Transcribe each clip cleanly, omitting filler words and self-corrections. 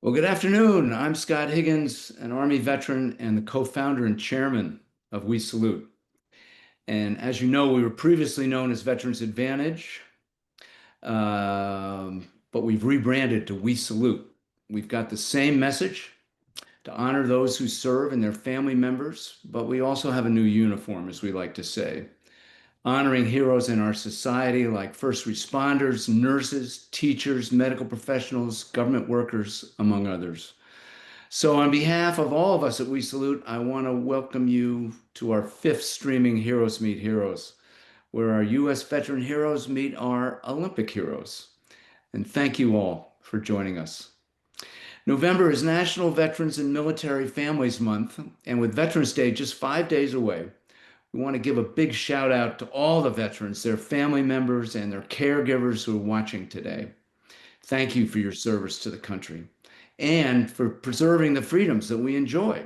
Well, good afternoon. I'm Scott Higgins, an Army veteran and the co-founder and chairman of WeSalute. And as you know, we were previously known as Veterans Advantage, but we've rebranded to WeSalute. We've got the same message to honor those who serve and their family members, but we also have a new uniform, as we like to say, honoring heroes in our society like first responders, nurses, teachers, medical professionals, government workers, among others. So, on behalf of all of us at We Salute, I want to welcome you to our fifth streaming Heroes Meet Heroes, where our U.S. veteran heroes meet our Olympic heroes. And thank you all for joining us. November is National Veterans and Military Families Month, and with Veterans Day just 5 days away, we want to give a big shout out to all the veterans, their family members, and their caregivers who are watching today. Thank you for your service to the country and for preserving the freedoms that we enjoy.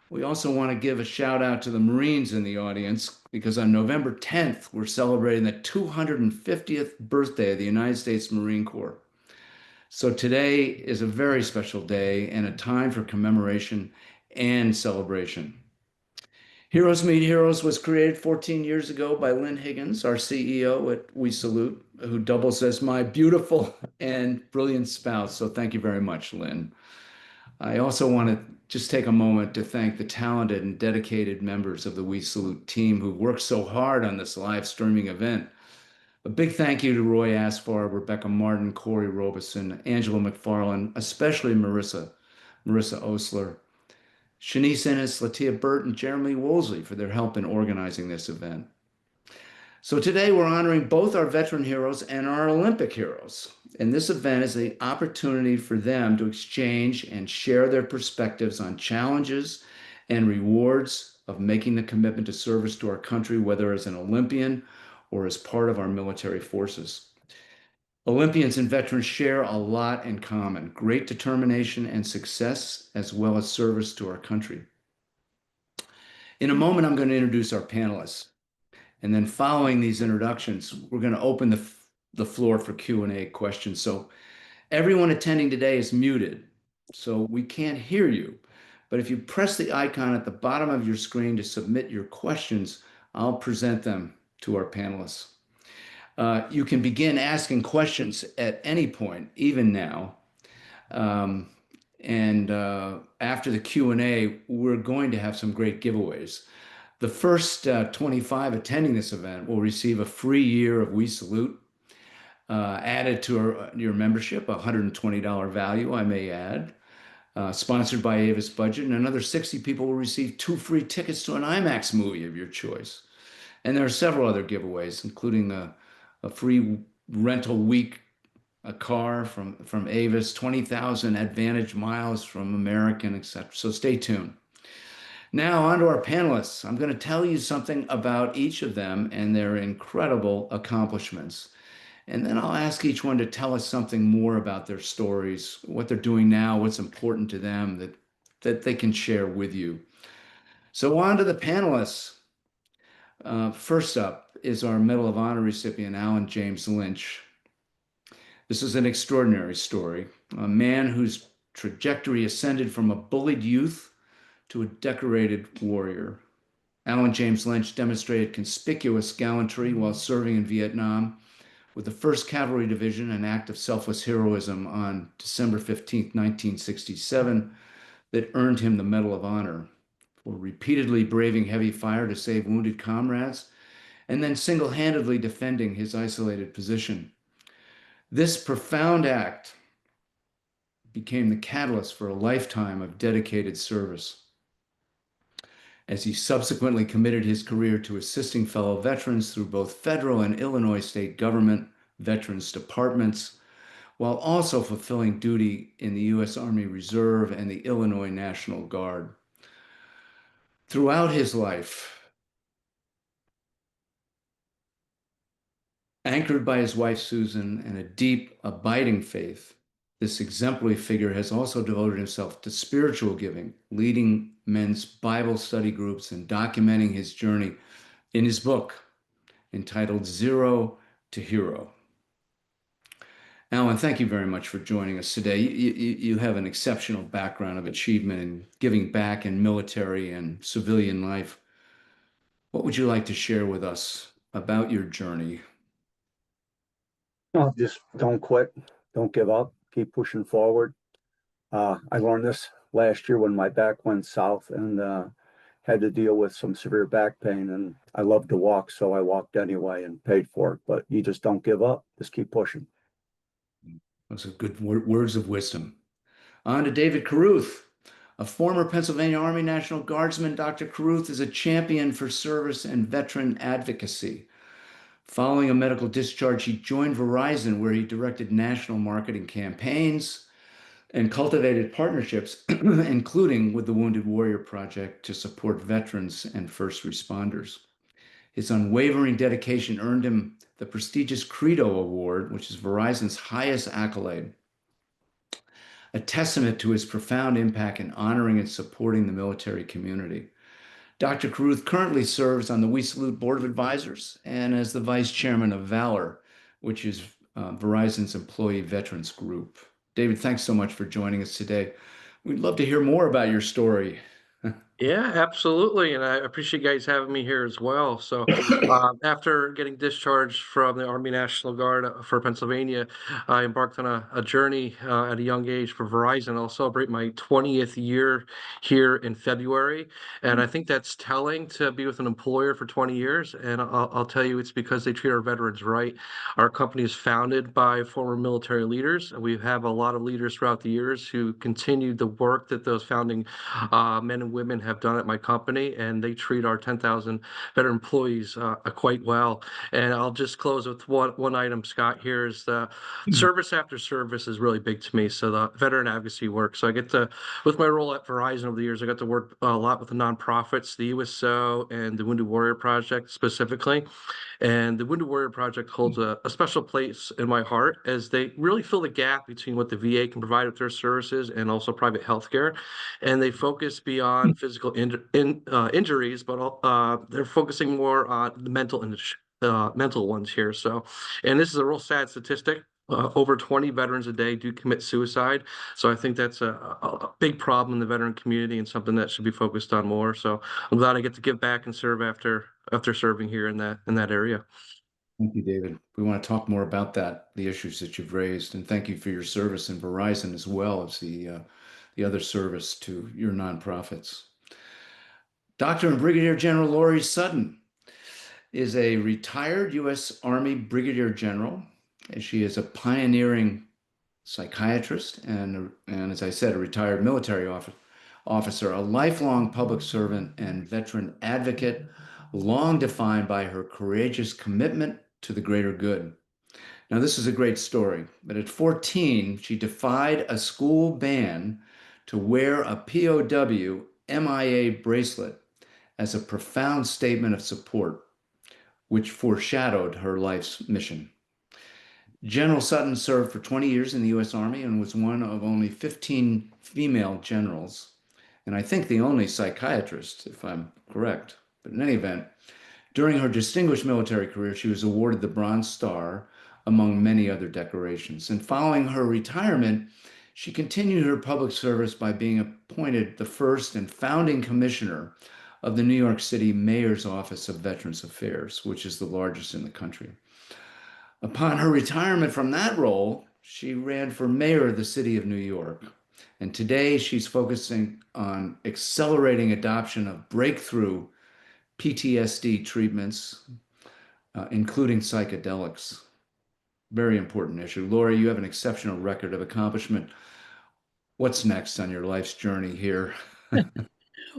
We also want to give a shout out to the Marines in the audience because on November 10th, we're celebrating the 250th birthday of the United States Marine Corps. So today is a very special day and a time for commemoration and celebration. Heroes Meet Heroes was created 14 years ago by Lynn Higgins, our CEO at We Salute, who doubles as my beautiful and brilliant spouse. So thank you very much, Lynn. I also want to just take a moment to thank the talented and dedicated members of the We Salute team who worked so hard on this live streaming event. A big thank you to Roy Asfar, Rebecca Martin, Corey Robeson, Angela McFarland, especially Marissa Osler, Shanice Innes, Latia Burt, and Jeremy Woolsey for their help in organizing this event. So today we're honoring both our veteran heroes and our Olympic heroes. And this event is the opportunity for them to exchange and share their perspectives on challenges and rewards of making the commitment to service to our country, whether as an Olympian or as part of our military forces. Olympians and veterans share a lot in common, great determination and success, as well as service to our country. In a moment, I'm going to introduce our panelists. And then following these introductions, we're going to open the floor for Q&A questions. So everyone attending today is muted, so we can't hear you. But if you press the icon at the bottom of your screen to submit your questions, I'll present them to our panelists. You can begin asking questions at any point, even now. After the Q&A, we're going to have some great giveaways. The first 25 attending this event will receive a free year of We Salute, added to your membership, a $120 value, I may add, sponsored by Avis Budget, and another 60 people will receive 2 free tickets to an IMAX movie of your choice. And there are several other giveaways, including a free rental week, a car from Avis, 20,000 Advantage miles from American, etc. So stay tuned. Now, on to our panelists. I'm going to tell you something about each of them and their incredible accomplishments. And then I'll ask each one to tell us something more about their stories, what they're doing now, what's important to them that they can share with you. So, on to the panelists. First up is our Medal of Honor recipient, Alan James Lynch. This is an extraordinary story. A man whose trajectory ascended from a bullied youth to a decorated warrior. Alan James Lynch demonstrated conspicuous gallantry while serving in Vietnam with the 1st Cavalry Division, an act of selfless heroism on December 15, 1967, that earned him the Medal of Honor for repeatedly braving heavy fire to save wounded comrades and then single-handedly defending his isolated position. This profound act became the catalyst for a lifetime of dedicated service. As he subsequently committed his career to assisting fellow veterans through both federal and Illinois state government veterans departments, while also fulfilling duty in the U.S. Army Reserve and the Illinois National Guard. Throughout his life, anchored by his wife, Susan, and a deep, abiding faith, this exemplary figure has also devoted himself to spiritual giving, leading men's Bible study groups and documenting his journey in his book entitled Zero to Hero. Alan, thank you very much for joining us today. You have an exceptional background of achievement in giving back in military and civilian life. What would you like to share with us about your journey? Just don't quit, don't give up, keep pushing forward. I learned this last year when my back went south and had to deal with some severe back pain. And I love to walk, so I walked anyway and paid for it. But you just don't give up, just keep pushing. Those are good words of wisdom. On to David Caruth, a former Pennsylvania Army National Guardsman. Dr. Caruth is a champion for service and veteran advocacy. Following a medical discharge, he joined Verizon, where he directed national marketing campaigns and cultivated partnerships, including with the Wounded Warrior Project to support veterans and first responders. His unwavering dedication earned him the prestigious Credo Award, which is Verizon's highest accolade, a testament to his profound impact in honoring and supporting the military community. Dr. Caruth currently serves on the WeSalute Board of Advisors and as the Vice Chairman of VALOR, which is Verizon's employee veterans group. David, thanks so much for joining us today. We'd love to hear more about your story. Yeah, absolutely. And I appreciate you guys having me here as well. So, after getting discharged from the Army National Guard for Pennsylvania, I embarked on a journey at a young age for Verizon. I'll celebrate my 20th year here in February. And I think that's telling to be with an employer for 20 years. And I'll tell you, it's because they treat our veterans right. Our company is founded by former military leaders. We have a lot of leaders throughout the years who continued the work that those founding men and women have done at my company, and they treat our 10,000 veteran employees quite well. And I'll just close with one item, Scott. Here is the service after service is really big to me. So the veteran advocacy work. So I get to, with my role at Verizon over the years, I got to work a lot with the nonprofits, the USO and the Wounded Warrior Project specifically. And the Wounded Warrior Project holds a special place in my heart as they really fill the gap between what the VA can provide with their services and also private healthcare. And they focus beyond physical injuries, but they're focusing more on the mental ones here. So, and this is a real sad statistic. Over 20 veterans a day do commit suicide. So I think that's a big problem in the veteran community and something that should be focused on more. So I'm glad I get to give back and serve after serving here in that area. Thank you, David. We want to talk more about that, the issues that you've raised, and thank you for your service in Verizon as well as the other service to your nonprofits. Dr. and Brigadier General Loree Sutton is a retired U.S. Army Brigadier General. She is a pioneering psychiatrist and as I said, a retired military officer, a lifelong public servant and veteran advocate, long defined by her courageous commitment to the greater good. Now, this is a great story, but at 14, she defied a school ban to wear a POW MIA bracelet as a profound statement of support, which foreshadowed her life's mission. General Sutton served for 20 years in the U.S. Army and was one of only 15 female generals, and I think the only psychiatrist, if I'm correct. But in any event, during her distinguished military career, she was awarded the Bronze Star, among many other decorations. And following her retirement, she continued her public service by being appointed the first and founding commissioner of the New York City Mayor's Office of Veterans Affairs, which is the largest in the country. Upon her retirement from that role, she ran for mayor of the city of New York. And today she's focusing on accelerating adoption of breakthrough PTSD treatments, including psychedelics. Very important issue. Loree, you have an exceptional record of accomplishment. What's next on your life's journey here?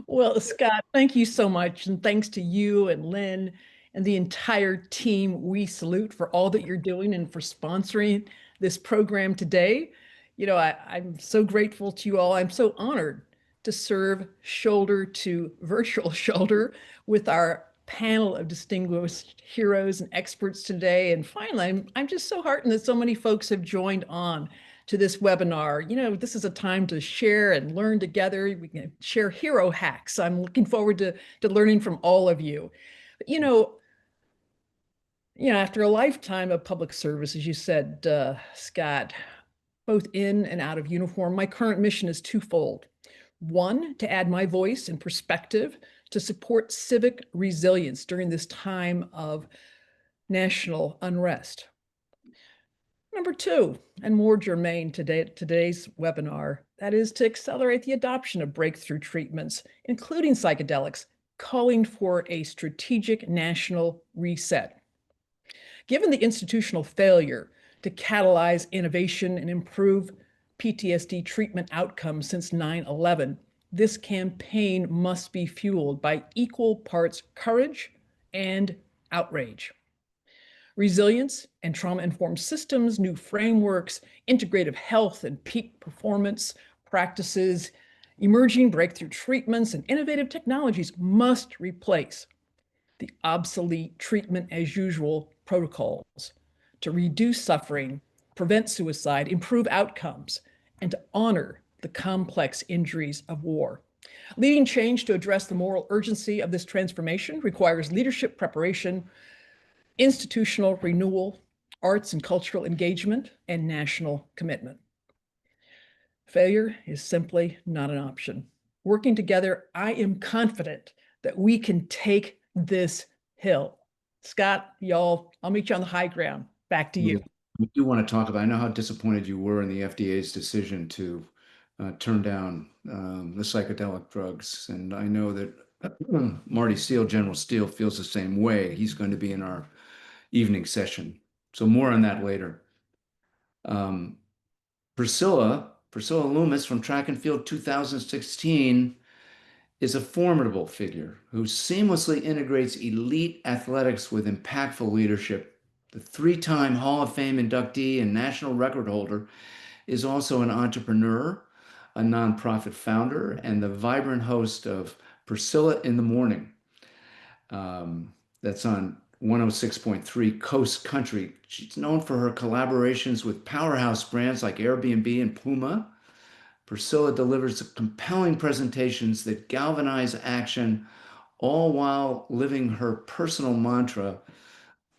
Well, Scott, thank you so much. And thanks to you and Lynn and the entire team WeSalute for all that you're doing and for sponsoring this program today. I'm so grateful to you all. I'm so honored to serve shoulder to virtual shoulder with our panel of distinguished heroes and experts today. And finally, I'm just so heartened that so many folks have joined on to this webinar. This is a time to share and learn together. We can share hero hacks. I'm looking forward to learning from all of you. But, After a lifetime of public service, as you said, Scott, both in and out of uniform, my current mission is twofold. One, to add my voice and perspective to support civic resilience during this time of national unrest. Number two, and more germane to today's webinar, that is to accelerate the adoption of breakthrough treatments, including psychedelics, calling for a strategic national reset. Given the institutional failure to catalyze innovation and improve PTSD treatment outcomes since 9/11, this campaign must be fueled by equal parts courage and outrage. Resilience and trauma-informed systems, new frameworks, integrative health and peak performance practices, emerging breakthrough treatments, and innovative technologies must replace the obsolete treatment as usual protocols to reduce suffering, prevent suicide, improve outcomes, and to honor the complex injuries of war. Leading change to address the moral urgency of this transformation requires leadership preparation, institutional renewal, arts and cultural engagement, and national commitment. Failure is simply not an option. Working together, I am confident that we can take this hill. Scott, y'all, I'll meet you on the high ground. Back to you. We do want to talk about, I know how disappointed you were in the FDA's decision to turn down the psychedelic drugs. And I know that Marty Steele, General Steele, feels the same way. He's going to be in our evening session. So more on that later. Priscilla Loomis from Track and Field 2016 is a formidable figure who seamlessly integrates elite athletics with impactful leadership. The three-time Hall of Fame inductee and national record holder is also an entrepreneur, a nonprofit founder, and the vibrant host of Priscilla in the Morning. That's on 106.3 Coast Country. She's known for her collaborations with powerhouse brands like Airbnb and Puma. Priscilla delivers compelling presentations that galvanize action, all while living her personal mantra,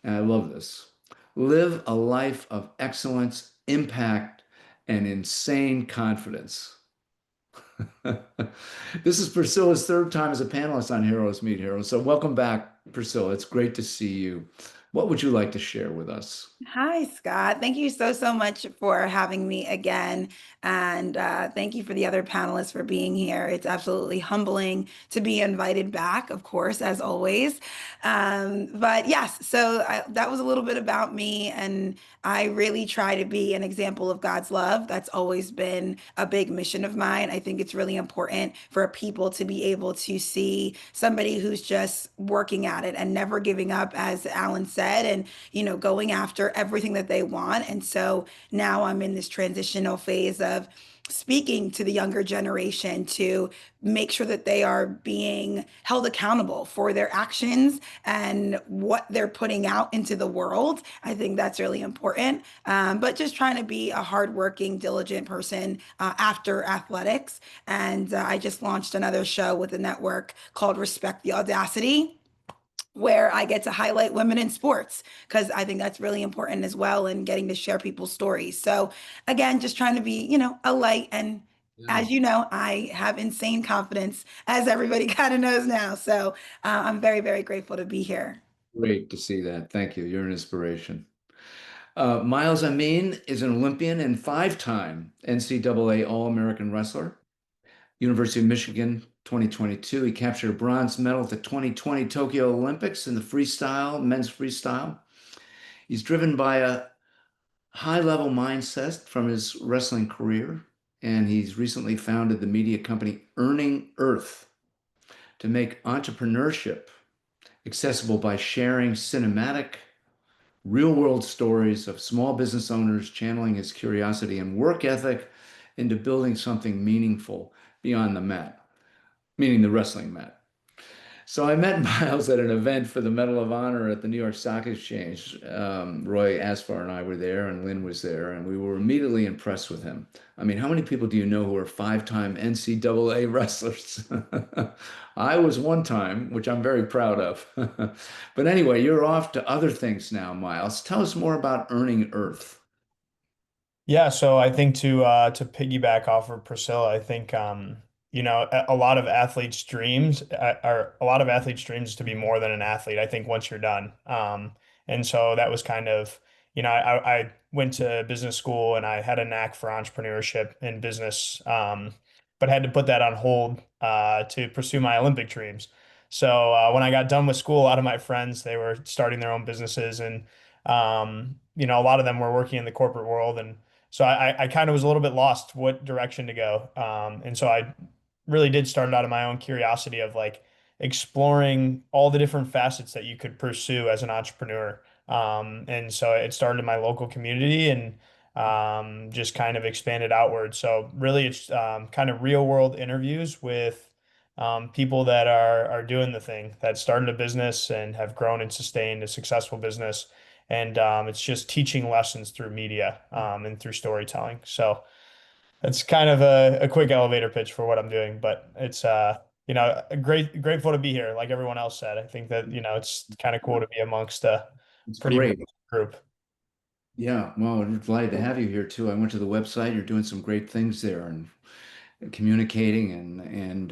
and I love this: live a life of excellence, impact, and insane confidence. This is Priscilla's third time as a panelist on Heroes Meet Heroes. So welcome back, Priscilla. It's great to see you. What would you like to share with us? Hi, Scott. Thank you so much for having me again. And thank you for the other panelists for being here. It's absolutely humbling to be invited back, of course, as always. But yes, so that was a little bit about me. And I really try to be an example of God's love. That's always been a big mission of mine. I think it's really important for people to be able to see somebody who's just working at it and never giving up, as Alan said, and, going after everything that they want. And so now I'm in this transitional phase of speaking to the younger generation to make sure that they are being held accountable for their actions and what they're putting out into the world. I think that's really important. But just trying to be a hardworking, diligent person after athletics. And I just launched another show with the network called Respect the Audacity, where I get to highlight women in sports, because I think that's really important as well, and getting to share people's stories. So again, just trying to be, a light. And as you know, I have insane confidence, as everybody kind of knows now. So I'm very, very grateful to be here. Great to see that. Thank you. You're an inspiration. Miles Amin is an Olympian and five-time NCAA All-American wrestler. University of Michigan 2022. He captured a bronze medal at the 2020 Tokyo Olympics in the men's freestyle. He's driven by a high-level mindset from his wrestling career, and he's recently founded the media company Earning Earth to make entrepreneurship accessible by sharing cinematic, real-world stories of small business owners channeling his curiosity and work ethic into building something meaningful beyond the mat, meaning the wrestling mat. So I met Miles at an event for the Medal of Honor at the New York Stock Exchange. Roy Asfar and I were there, and Lynn was there, and we were immediately impressed with him. I mean, how many people do you know who are five-time NCAA wrestlers? I was one time, which I'm very proud of. But anyway, you're off to other things now, Miles. Tell us more about Earning Earth. Yeah, so I think to piggyback off of Priscilla, I think a lot of athletes' dreams are a lot of athletes' dreams is to be more than an athlete. I think once you're done, and so that was kind of I went to business school and I had a knack for entrepreneurship and business, but had to put that on hold to pursue my Olympic dreams. So when I got done with school, a lot of my friends they were starting their own businesses and a lot of them were working in the corporate world and so I kind of was a little bit lost what direction to go. And so I really did start out of my own curiosity of like exploring all the different facets that you could pursue as an entrepreneur. And so it started in my local community and just kind of expanded outward. So really it's kind of real world interviews with people that are doing the thing, that started a business and have grown and sustained a successful business and it's just teaching lessons through media and through storytelling. So it's kind of a quick elevator pitch for what I'm doing, but it's grateful to be here. Like everyone else said, I think that it's kind of cool to be amongst a It's pretty great. big group. Yeah, well, we're glad to have you here too. I went to the website. You're doing some great things there and communicating and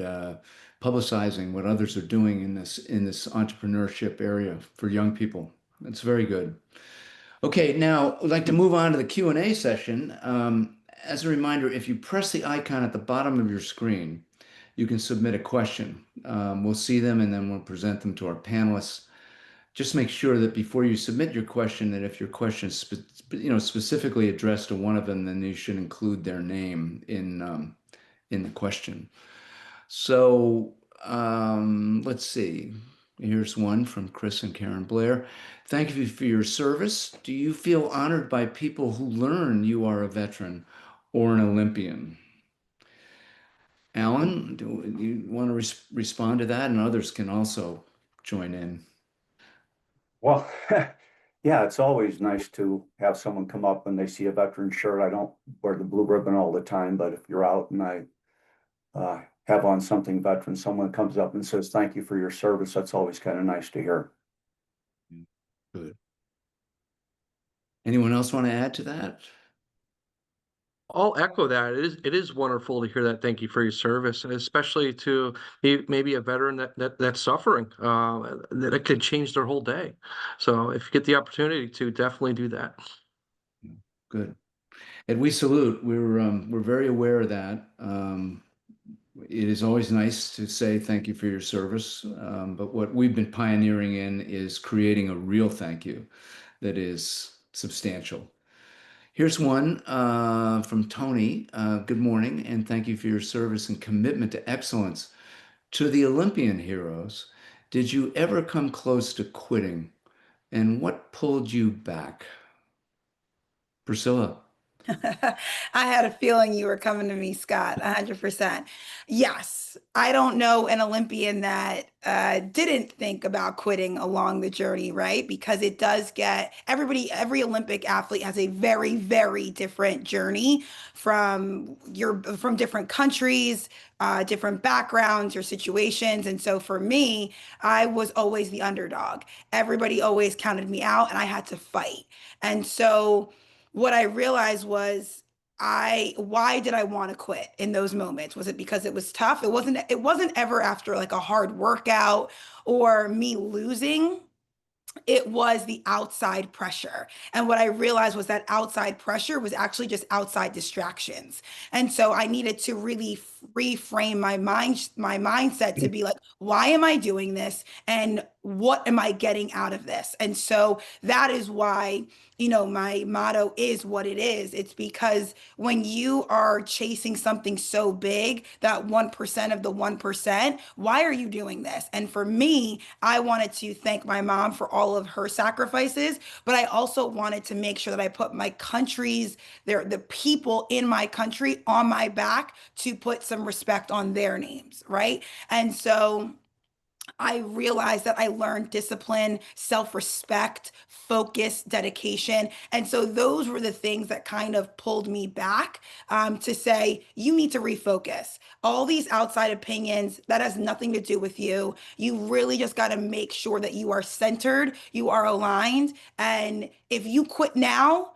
publicizing what others are doing in this entrepreneurship area for young people. That's very good. Okay, now I'd like to move on to the Q&A session. As a reminder, if you press the icon at the bottom of your screen, you can submit a question. We'll see them and then we'll present them to our panelists. Just make sure that before you submit your question, that if your question is specifically addressed to one of them, then you should include their name in the question. So let's see. Here's one from Chris and Karen Blair. Thank you for your service. Do you feel honored by people who learn you are a veteran or an Olympian? Alan, do you want to respond to that? And others can also join in. Well, yeah, it's always nice to have someone come up and they see a veteran shirt. I don't wear the blue ribbon all the time, but if you're out and I have on something veteran, someone comes up and says, thank you for your service. That's always kind of nice to hear. Good. Anyone else want to add to that? I'll echo that. It is wonderful to hear that. Thank you for your service, and especially to maybe a veteran that's suffering, that it could change their whole day. So if you get the opportunity to, definitely do that. Good. At WeSalute, we're very aware of that. It is always nice to say thank you for your service, but what we've been pioneering in is creating a real thank you that is substantial. Here's one from Tony. Good morning, and thank you for your service and commitment to excellence. To the Olympian heroes, did you ever come close to quitting, and what pulled you back? Priscilla. I had a feeling you were coming to me, Scott, 100%. Yes, I don't know an Olympian that didn't think about quitting along the journey, right? Because it does get every Olympic athlete has a very, very different journey from different countries, different backgrounds or situations. And so for me, I was always the underdog. Everybody always counted me out, and I had to fight. And so what I realized was why did I want to quit in those moments? Was it because it was tough? It wasn't ever after like a hard workout or me losing. It was the outside pressure. And what I realized was that outside pressure was actually just outside distractions. And so I needed to really reframe my mindset to be like, why am I doing this? And what am I getting out of this? And so that is why, my motto is what it is. It's because when you are chasing something so big, that 1% of the 1%, why are you doing this? And for me, I wanted to thank my mom for all of her sacrifices, but I also wanted to make sure that I put my the people in my country on my back to put some respect on their names, right? And so I realized that I learned discipline, self-respect, focus, dedication. And so those were the things that kind of pulled me back to say, you need to refocus. All these outside opinions, that has nothing to do with you. You really just got to make sure that you are centered, you are aligned. And if you quit now,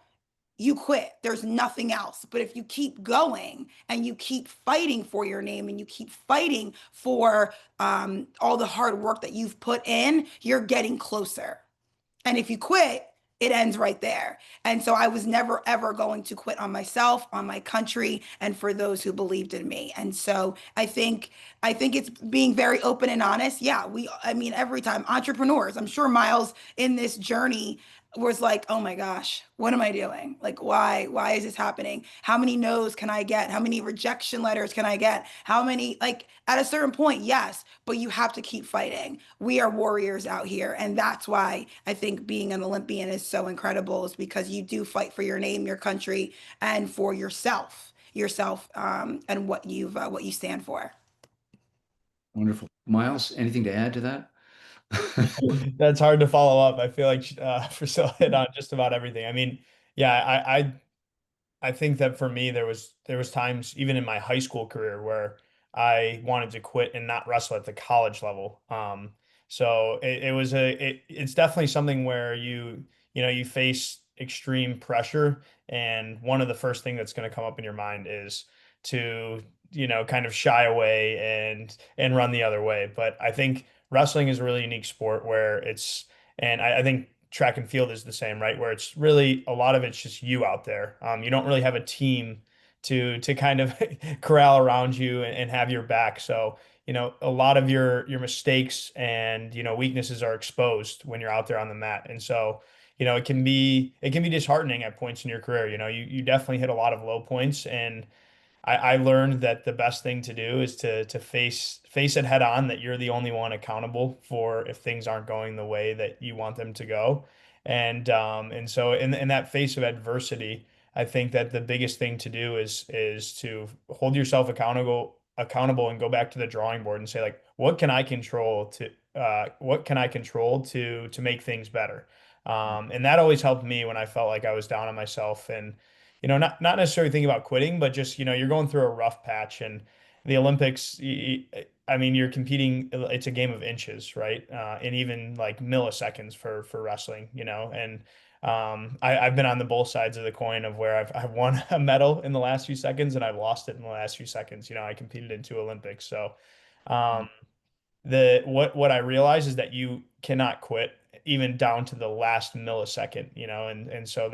you quit. There's nothing else. But if you keep going and you keep fighting for your name and you keep fighting for all the hard work that you've put in, you're getting closer. And if you quit, it ends right there. And so I was never ever going to quit on myself, on my country, and for those who believed in me. And so I think it's being very open and honest. Yeah, I mean every time entrepreneurs, I'm sure Miles in this journey was like, "Oh my gosh, what am I doing? Like why is this happening? How many no's can I get? How many rejection letters can I get? How many like at a certain point, yes, but you have to keep fighting. We are warriors out here. And that's why I think being an Olympian is so incredible, is because you do fight for your name, your country, and for yourself, and what you stand for. Wonderful. Miles, anything to add to that? That's hard to follow up. I feel like Priscilla hit on just about everything. I mean, yeah, I think that for me there was times even in my high school career where I wanted to quit and not wrestle at the college level. So it's definitely something where you face extreme pressure, and one of the first thing that's going to come up in your mind is to kind of shy away and run the other way. But I think wrestling is a really unique sport where I think track and field is the same, right? Where it's really a lot of it's just you out there. You don't really have a team to kind of corral around you and have your back. So, a lot of your mistakes and weaknesses are exposed when you're out there on the mat. And so, it can be disheartening at points in your career. You definitely hit a lot of low points, and I learned that the best thing to do is to face it head on, that you're the only one accountable for if things aren't going the way that you want them to go. And so in that face of adversity, I think that the biggest thing to do is to hold yourself accountable and go back to the drawing board and say, like, what can I control to make things better? And that always helped me when I felt like I was down on myself, and not necessarily thinking about quitting, but just, you're going through a rough patch. And the Olympics, I mean, you're competing, it's a game of inches, right? And even like milliseconds for wrestling, and I've been on the both sides of the coin of where I've won a medal in the last few seconds and I've lost it in the last few seconds. I competed in 2 Olympics. So, um, what I realize is that you cannot quit even down to the last millisecond, and so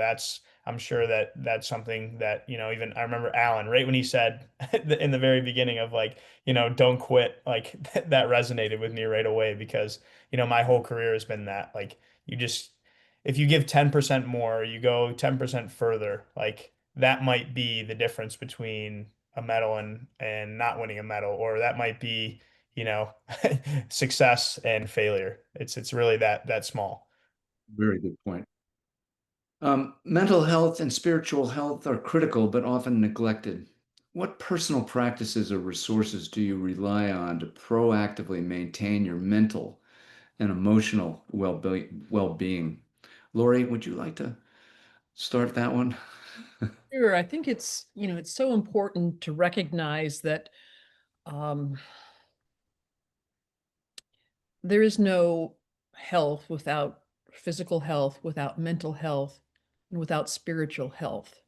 I'm sure that that's something that, even I remember Alan, right when he said in the very beginning of, like, don't quit, like that resonated with me right away, because, my whole career has been that, like, you just, if you give 10% more, you go 10% further, like that might be the difference between a medal and not winning a medal, or that might be, you know, success and failure. It's really that small. Very good point. Mental health and spiritual health are critical but often neglected. What personal practices or resources do you rely on to proactively maintain your mental and emotional well-being? Loree, would you like to start that one? Sure. I think it's so important to recognize that um, there is no health without physical health, without mental health, and without spiritual health.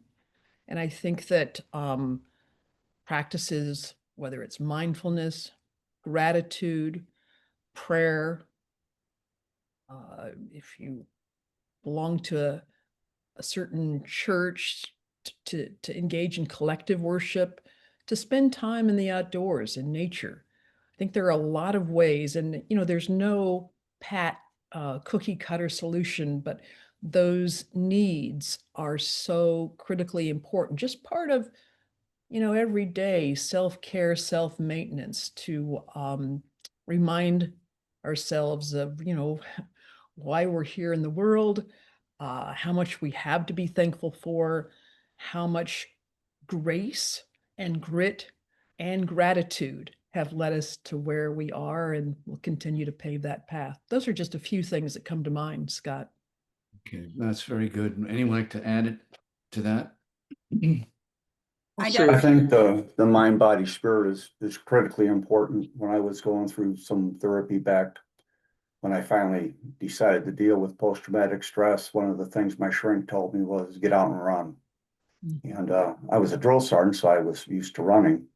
And I think that practices, whether it's mindfulness, gratitude, prayer, if you belong to a certain church, to engage in collective worship, to spend time in the outdoors in nature. I think there are a lot of ways, and there's no pat cookie cutter solution, but those needs are so critically important. Just part of everyday self-care, self-maintenance, to remind ourselves of why we're here in the world, how much we have to be thankful for, how much grace and grit and gratitude have led us to where we are and will continue to pave that path. Those are just a few things that come to mind, Scott. Okay, that's very good. Anyone like to add it to that? I So- I think the mind, body, spirit is critically important. When I was going through some therapy back when I finally decided to deal with post-traumatic stress, one of the things my shrink told me was get out and run. And I was a drill sergeant, so I was used to running.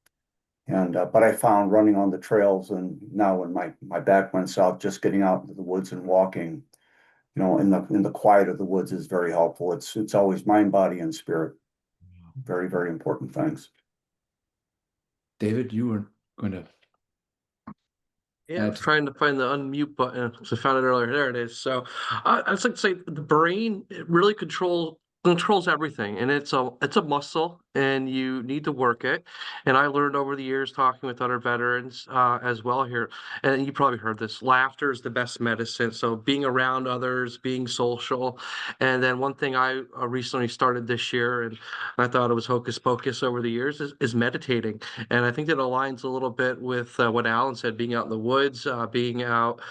And but I found running on the trails, and now when my back went south, just getting out into the woods and walking, in the quiet of the woods is very helpful. It's always mind, body, and spirit. Very, very important things. David, you were going to. Yeah, I was trying to find the unmute button because I found it earlier. There it is. So I'd like to say the brain, it really controls everything, and it's a muscle, and you need to work it. And I learned over the years talking with other veterans as well here, and you probably heard this: laughter is the best medicine. So being around others, being social, and then one thing I recently started this year, and I thought it was hocus pocus over the years, is meditating. And I think that aligns a little bit with what Alan said: being out in the woods, being out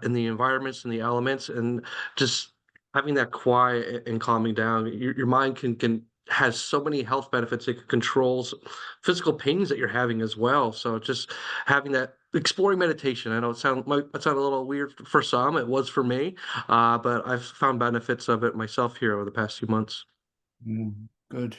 in the environments and the elements, and just having that quiet and calming down. Your mind can has so many health benefits. It controls physical pains that you're having as well. So just having that exploring meditation. I know might sound a little weird for some. It was for me, but I've found benefits of it myself here over the past few months. Good.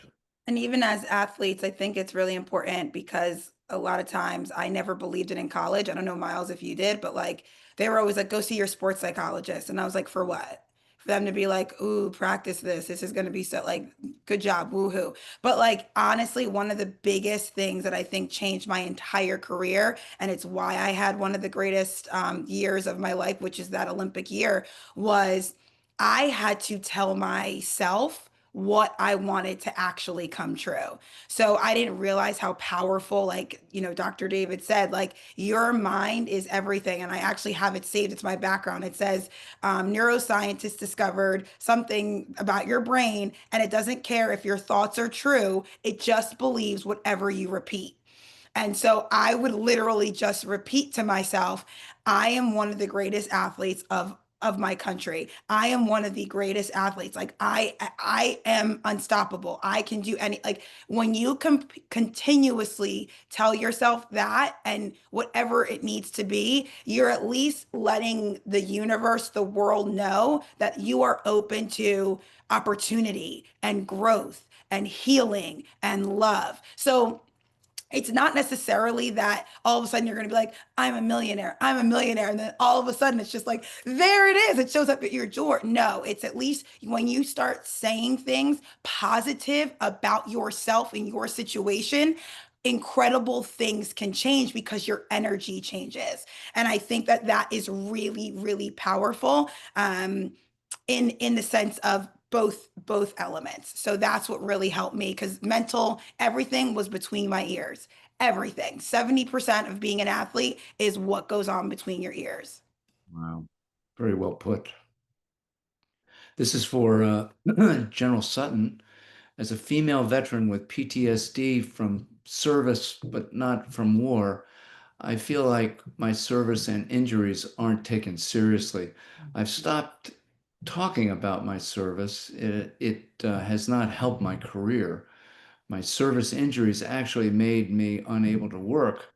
And even as athletes, I think it's really important because a lot of times I never believed it in college. I don't know, Miles, if you did, but like they were always like, go see your sports psychologist. And I was like, for what? For them to be like, ooh, practice this. This is going to be so like, good job, woohoo. But like, honestly, one of the biggest things that I think changed my entire career, and it's why I had one of the greatest years of my life, which is that Olympic year, was I had to tell myself what I wanted to actually come true. So I didn't realize how powerful, like, Dr. David said, like your mind is everything. And I actually have it saved. It's my background. It says neuroscientists discovered something about your brain, and it doesn't care if your thoughts are true. It just believes whatever you repeat. And so I would literally just repeat to myself, I am one of the greatest athletes of my country. I am one of the greatest athletes. Like I am unstoppable. I can do any, like when you continuously tell yourself that and whatever it needs to be, you're at least letting the universe, the world know that you are open to opportunity and growth and healing and love. So it's not necessarily that all of a sudden you're going to be like, I'm a millionaire, I'm a millionaire. And then all of a sudden it's just like, there it is. It shows up at your door. No, it's at least when you start saying things positive about yourself and your situation, incredible things can change because your energy changes. And I think that that is really, really powerful. In the sense of both elements. So that's what really helped me because mental everything was between my ears. Everything. 70% of being an athlete is what goes on between your ears. Wow. Very well put. This is for General Sutton. As a female veteran with PTSD from service, but not from war, I feel like my service and injuries aren't taken seriously. I've stopped talking about my service. It has not helped my career. My service injuries actually made me unable to work.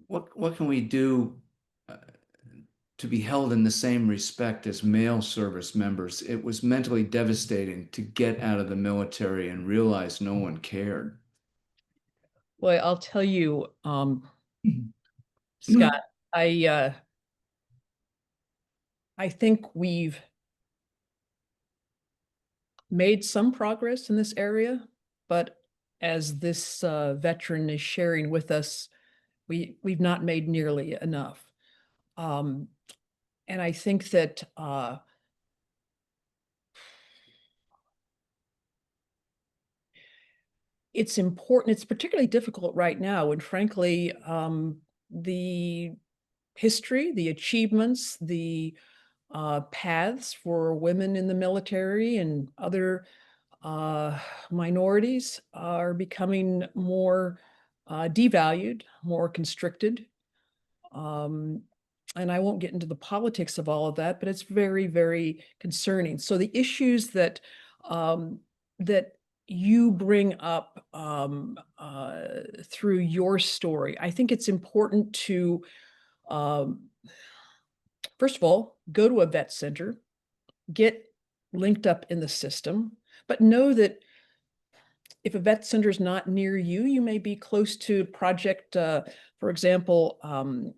What can we do to be held in the same respect as male service members? It was mentally devastating to get out of the military and realize no one cared. Well, I'll tell you, Scott, I think we've made some progress in this area, but as this veteran is sharing with us, we've not made nearly enough. And I think that it's important. It's particularly difficult right now, and frankly, the history, the achievements, the paths for women in the military and other minorities are becoming more devalued, more constricted. And I won't get into the politics of all of that, but it's very, very concerning. So the issues that that you bring up through your story, I think it's important to, first of all, go to a vet center, get linked up in the system, but know that if a vet center is not near you, you may be close to project, for example,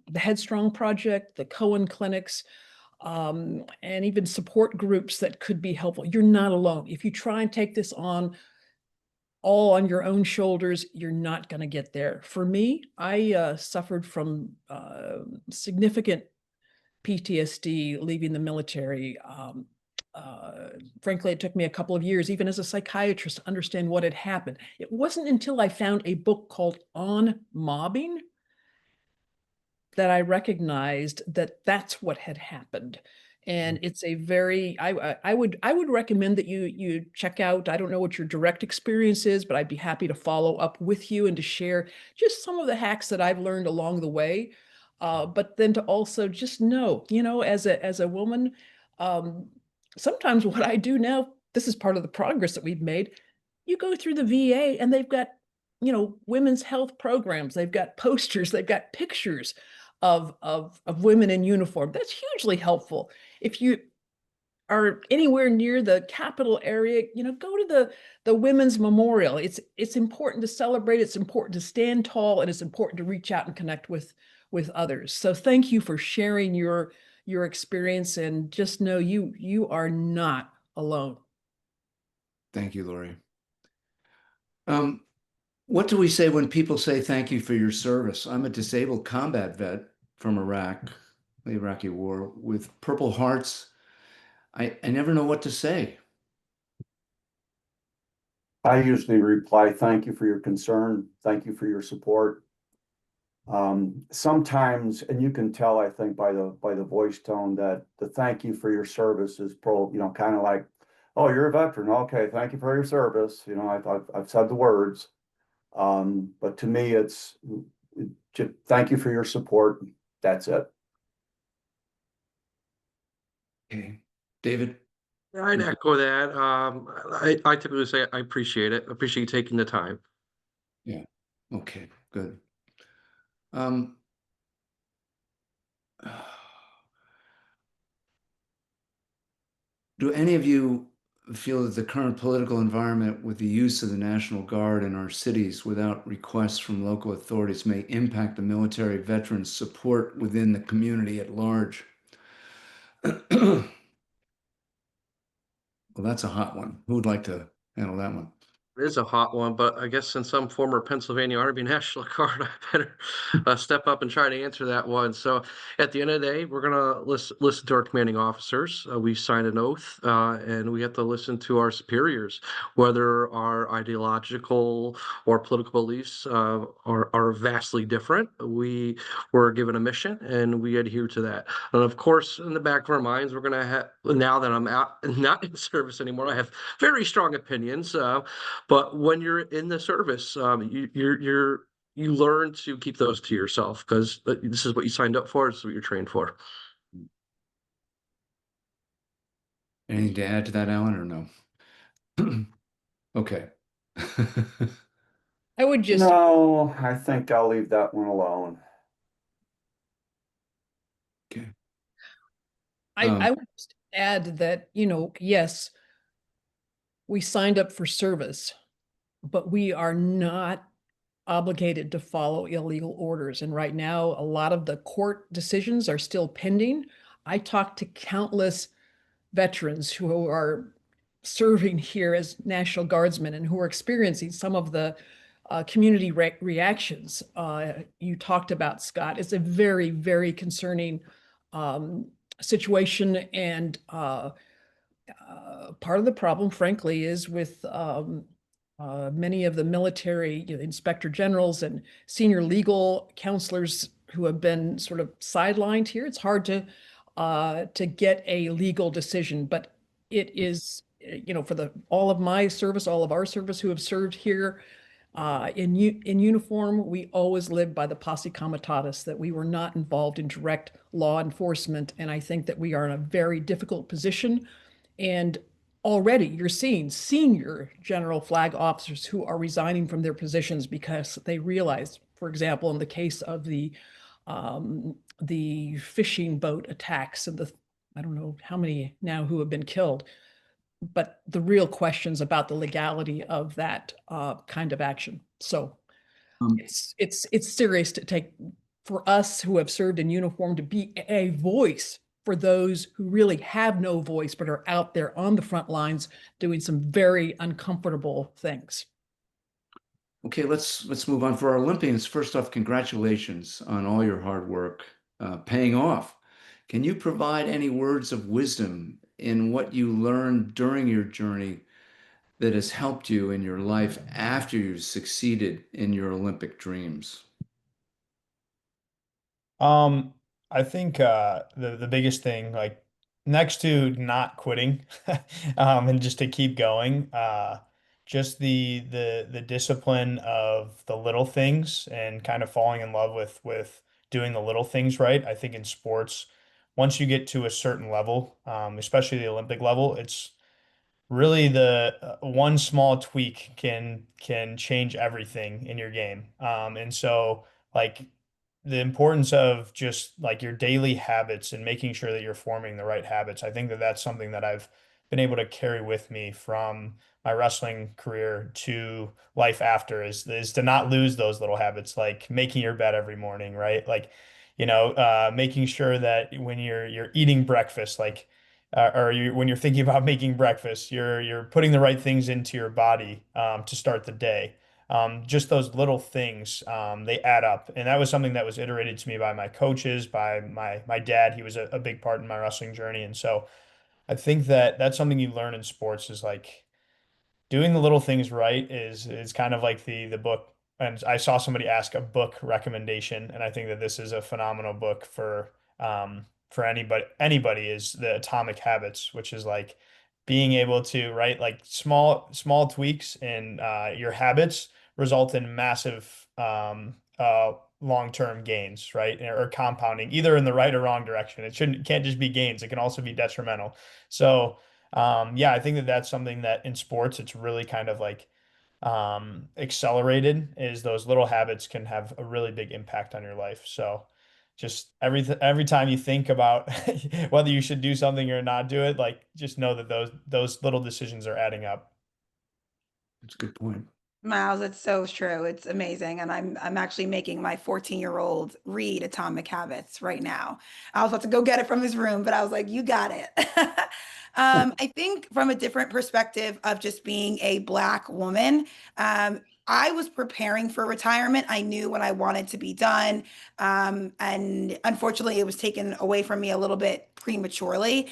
the Headstrong Project, the Cohen clinics, and even support groups that could be helpful. You're not alone. If you try and take this on all on your own shoulders, you're not going to get there. For me, I suffered from significant PTSD leaving the military. Frankly, it took me a couple of years, even as a psychiatrist, to understand what had happened. It wasn't until I found a book called On Mobbing that I recognized that that's what had happened. And it's a very, I would recommend that you check out, I don't know what your direct experience is, but I'd be happy to follow up with you and to share just some of the hacks that I've learned along the way. But then to also just know, as a woman, sometimes what I do now, this is part of the progress that we've made. You go through the VA and they've got, women's health programs. They've got posters, they've got pictures of women in uniform. That's hugely helpful. If you are anywhere near the capital area, go to the Women's Memorial. It's important to celebrate. It's important to stand tall, and it's important to reach out and connect with others. So thank you for sharing your experience, and just know you are not alone. Thank you, Loree. What do we say when people say thank you for your service? I'm a disabled combat vet from Iraq, the Iraqi war, with Purple Hearts. I never know what to say. I usually reply, thank you for your concern. Thank you for your support. Sometimes, and you can tell, I think, by the voice tone, that the thank you for your service is kind of like, oh, you're a veteran. Okay, thank you for your service. I've said the words. But to me, it's just thank you for your support. That's it. Okay. David? I'd echo that. I typically say I appreciate it. I appreciate you taking the time. Yeah. Okay, good. Do any of you feel that the current political environment with the use of the National Guard in our cities without requests from local authorities may impact the military veterans' support within the community at large? Well, that's a hot one. Who would like to handle that one? It is a hot one, but I guess since I'm former Pennsylvania Army National Guard, I better step up and try to answer that one. So at the end of the day, we're going to listen to our commanding officers. We sign an oath, and we have to listen to our superiors, whether our ideological or political beliefs are vastly different. We were given a mission, and we adhere to that. And of course, in the back of our minds, we're going to have, now that I'm not in service anymore, I have very strong opinions. But when you're in the service, you learn to keep those to yourself, because this is what you signed up for. This is what you're trained for. Anything to add to that, Alan, or no? Okay. I would just No, I think I'll leave that one alone. Okay. I would just add that, yes, we signed up for service, but we are not obligated to follow illegal orders. And right now, a lot of the court decisions are still pending. I talked to countless veterans who are serving here as National Guardsmen and who are experiencing some of the community reactions you talked about, Scott. It's a very, very concerning situation. And part of the problem, frankly, is with many of the military inspector generals and senior legal counselors who have been sort of sidelined here. It's hard to get a legal decision, but it is, for all of my service, all of our service who have served here, In uniform, we always lived by the posse comitatus, that we were not involved in direct law enforcement. And I think that we are in a very difficult position. And already you're seeing senior general flag officers who are resigning from their positions because they realize, for example, in the case of the fishing boat attacks and I don't know how many now who have been killed, but the real questions about the legality of that kind of action. So it's serious to take for us who have served in uniform to be a voice for those who really have no voice but are out there on the front lines doing some very uncomfortable things. Okay, let's move on. For our Olympians, first off, congratulations on all your hard work paying off. Can you provide any words of wisdom in what you learned during your journey that has helped you in your life after you've succeeded in your Olympic dreams? Um, I think the biggest thing, like next to not quitting, and just to keep going, just the discipline of the little things and kind of falling in love with doing the little things right. I think in sports, once you get to a certain level, especially the Olympic level, it's really the one small tweak can change everything in your game. And so like the importance of just like your daily habits and making sure that you're forming the right habits. I think that that's something that I've been able to carry with me from my wrestling career to life after is to not lose those little habits, like making your bed every morning, right? Like, making sure that when you're eating breakfast, like when you're thinking about making breakfast, you're putting the right things into your body to start the day. Just those little things, they add up, and that was something that was iterated to me by my coaches, by my dad. He was a big part in my wrestling journey, and so I think that that's something you learn in sports is like doing the little things right is kind of like the book. And I saw somebody ask a book recommendation, and I think that this is a phenomenal book for anybody is the Atomic Habits, which is like being able to, right, like small tweaks in your habits result in massive long-term gains, right? Or compounding either in the right or wrong direction. Can't just be gains. It can also be detrimental. So yeah, I think that that's something that in sports, it's really kind of like accelerated is those little habits can have a really big impact on your life. So just every time you think about whether you should do something or not do it, like just know that those little decisions are adding up. That's a good point. Miles, it's so true. It's amazing. And I'm actually making my 14-year-old read Atomic Habits right now. I was about to go get it from his room, but I was like, you got it. I think from a different perspective of just being a Black woman, I was preparing for retirement. I knew when I wanted to be done. And unfortunately, it was taken away from me a little bit prematurely.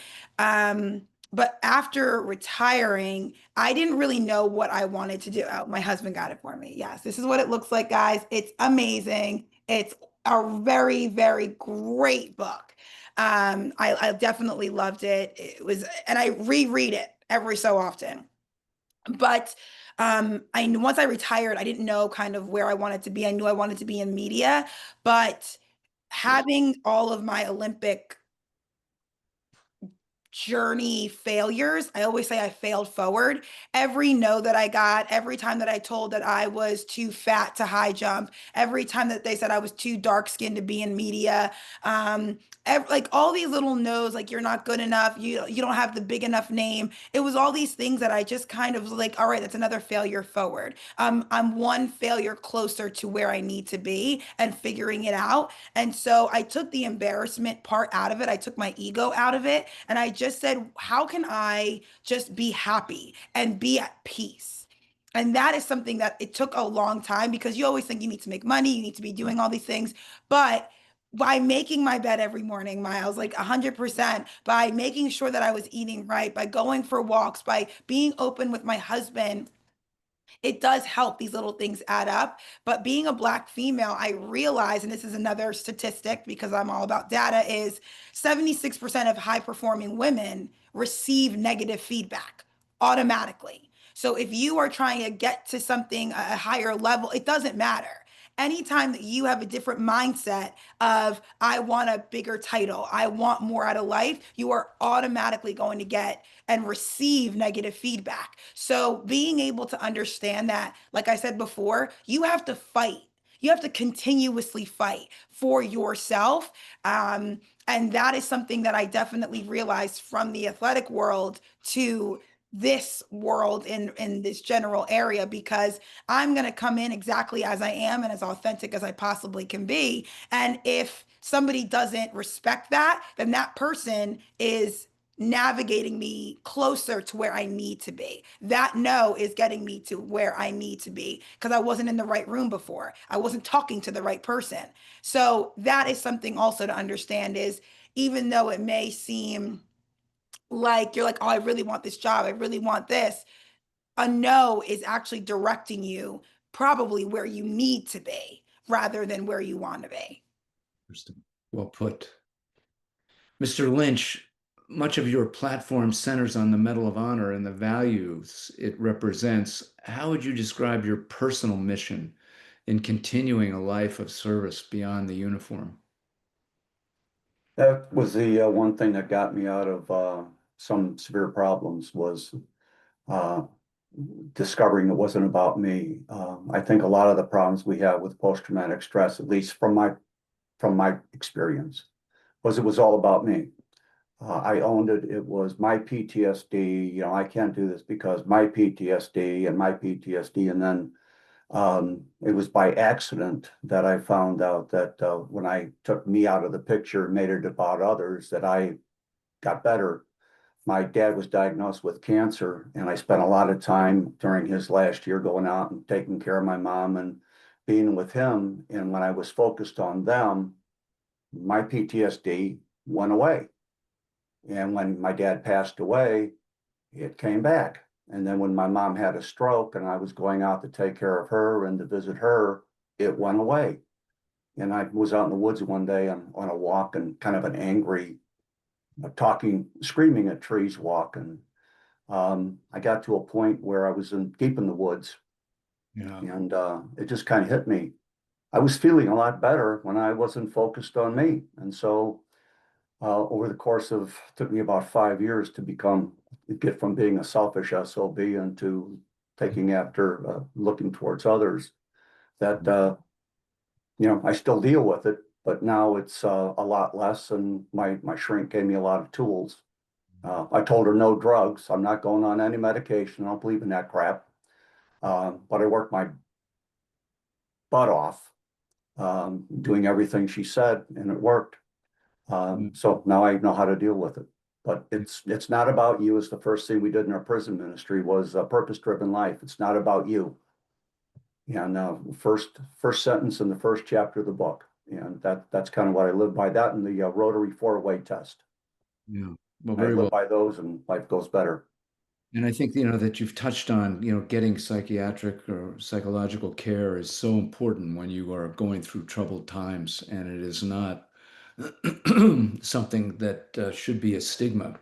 But after retiring, I didn't really know what I wanted to do. Oh, my husband got it for me. Yes, this is what it looks like, guys. It's amazing. It's a very, very great book. I definitely loved it. It was, and I reread it every so often. But once I retired, I didn't know kind of where I wanted to be. I knew I wanted to be in media, but having all of my Olympic journey failures. I always say I failed forward. Every no that I got, every time that I told that I was too fat to high jump, every time that they said I was too dark skinned to be in media, like all these little no's, like you're not good enough, you don't have the big enough name. It was all these things that I just kind of was like, all right, that's another failure forward. I'm one failure closer to where I need to be and figuring it out. And so I took the embarrassment part out of it. I took my ego out of it. And I just said, how can I just be happy and be at peace? And that is something that it took a long time because you always think you need to make money, you need to be doing all these things. But by making my bed every morning, Miles, like 100%, by making sure that I was eating right, by going for walks, by being open with my husband, it does help. These little things add up. But being a Black female, I realize, and this is another statistic because I'm all about data, is 76% of high performing women receive negative feedback automatically. So if you are trying to get to something, a higher level, it doesn't matter. Anytime that you have a different mindset of, I want a bigger title, I want more out of life, you are automatically going to get and receive negative feedback. So being able to understand that, like I said before, you have to fight. You have to continuously fight for yourself. And that is something that I definitely realized from the athletic world to this world in this general area, because I'm going to come in exactly as I am and as authentic as I possibly can be. And if somebody doesn't respect that, then that person is navigating me closer to where I need to be. That no is getting me to where I need to be because I wasn't in the right room before. I wasn't talking to the right person. So that is something also to understand is, even though it may seem like you're like, oh, I really want this job, I really want this, a no is actually directing you probably where you need to be rather than where you want to be. Interesting. Well put. Mr. Lynch, much of your platform centers on the Medal of Honor and the values it represents. How would you describe your personal mission in continuing a life of service beyond the uniform? That was the one thing that got me out of some severe problems was uh, discovering it wasn't about me. I think a lot of the problems we have with post-traumatic stress, at least from my experience, was it was all about me. I owned it. It was my PTSD. You know, I can't do this because my PTSD and my PTSD. And then it was by accident that I found out that when I took me out of the picture and made it about others, that I got better. My dad was diagnosed with cancer, and I spent a lot of time during his last year going out and taking care of my mom and being with him. And when I was focused on them, my PTSD went away. And when my dad passed away, it came back. And then when my mom had a stroke and I was going out to take care of her and to visit her, it went away. And I was out in the woods one day on a walk and kind of an angry, screaming at trees walk. And I got to a point where I was deep in the woods. Yeah. And it just kind of hit me. I was feeling a lot better when I wasn't focused on me. And so over the course of, took me about 5 years to get from being a selfish SOB into taking after, looking towards others, that, I still deal with it, but now it's a lot less. And my shrink gave me a lot of tools. I told her no drugs. I'm not going on any medication. I don't believe in that crap. But I worked my butt off, doing everything she said, and it worked. So now I know how to deal with it. But it's not about you. It's the first thing we did in our prison ministry was a purpose-driven life. It's not about you. And first sentence in the first chapter of the book. And that's kind of what I live by. That and the rotary 4-way test. Yeah. Well, I very live well. by those, and life goes better. And I think, that you've touched on, getting psychiatric or psychological care is so important when you are going through troubled times, and it is not something that should be a stigma.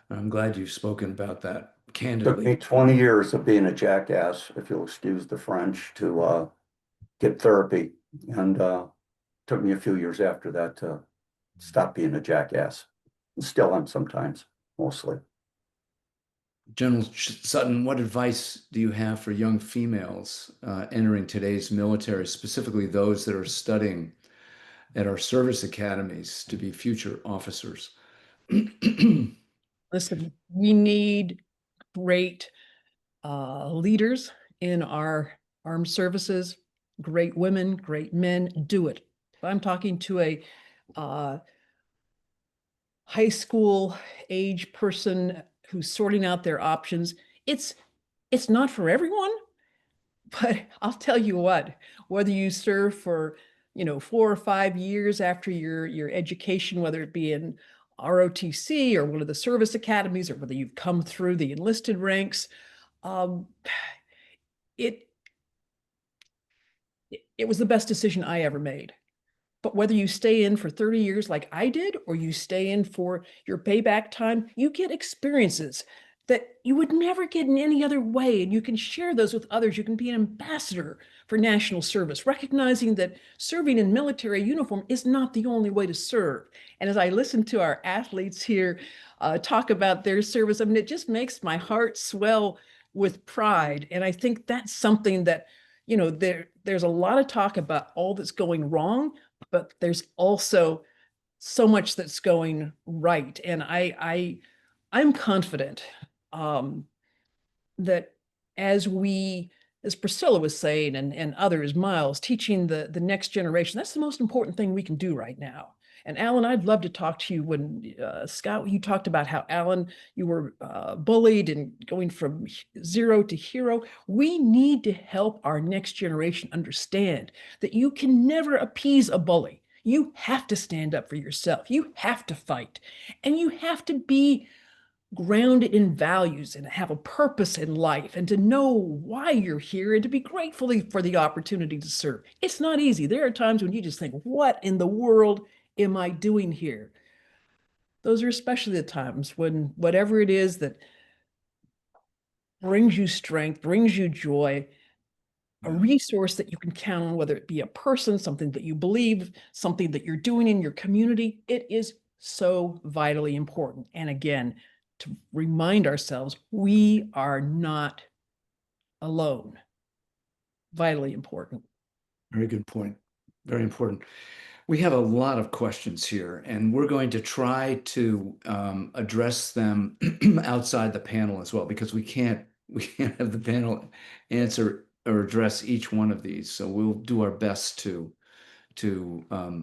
I'm glad you've spoken about that Took me candidly. 20 years of being a jackass, if you'll excuse the French, to get therapy. And took me a few years after that to stop being a jackass. Still am sometimes, mostly. General Sutton, what advice do you have for young females entering today's military, specifically those that are studying at our service academies to be future officers? Listen, we need great leaders in our armed services, great women, great men. Do it. If I'm talking to a high school age person who's sorting out their options, it's not for everyone, but I'll tell you what, whether you serve for 4 or 5 years after your education, whether it be in ROTC or one of the service academies, or whether you've come through the enlisted ranks, it was the best decision I ever made. But whether you stay in for 30 years like I did, or you stay in for your payback time, you get experiences that you would never get in any other way. And you can share those with others. You can be an ambassador for national service, recognizing that serving in military uniform is not the only way to serve. And as I listen to our athletes here talk about their service, I mean, it just makes my heart swell with pride. And I think that's something that, you know, there's a lot of talk about all that's going wrong, but there's also so much that's going right. And I'm confident that as Priscilla was saying, and others, Miles, teaching the next generation, that's the most important thing we can do right now. And Alan, I'd love to talk to you when, Scott, you talked about how, Alan, you were bullied and going from zero to hero. We need to help our next generation understand that you can never appease a bully. You have to stand up for yourself. You have to fight. And you have to be grounded in values and have a purpose in life, and to know why you're here, and to be grateful for the opportunity to serve. It's not easy. There are times when you just think, what in the world am I doing here? Those are especially the times when whatever it is that brings you strength, brings you joy, a resource that you can count on, whether it be a person, something that you believe, something that you're doing in your community, it is so vitally important. And again, to remind ourselves, we are not alone. Vitally important. Very good point. Very important. We have a lot of questions here, and we're going to try to address them outside the panel as well, because we can't have the panel answer or address each one of these. So we'll do our best to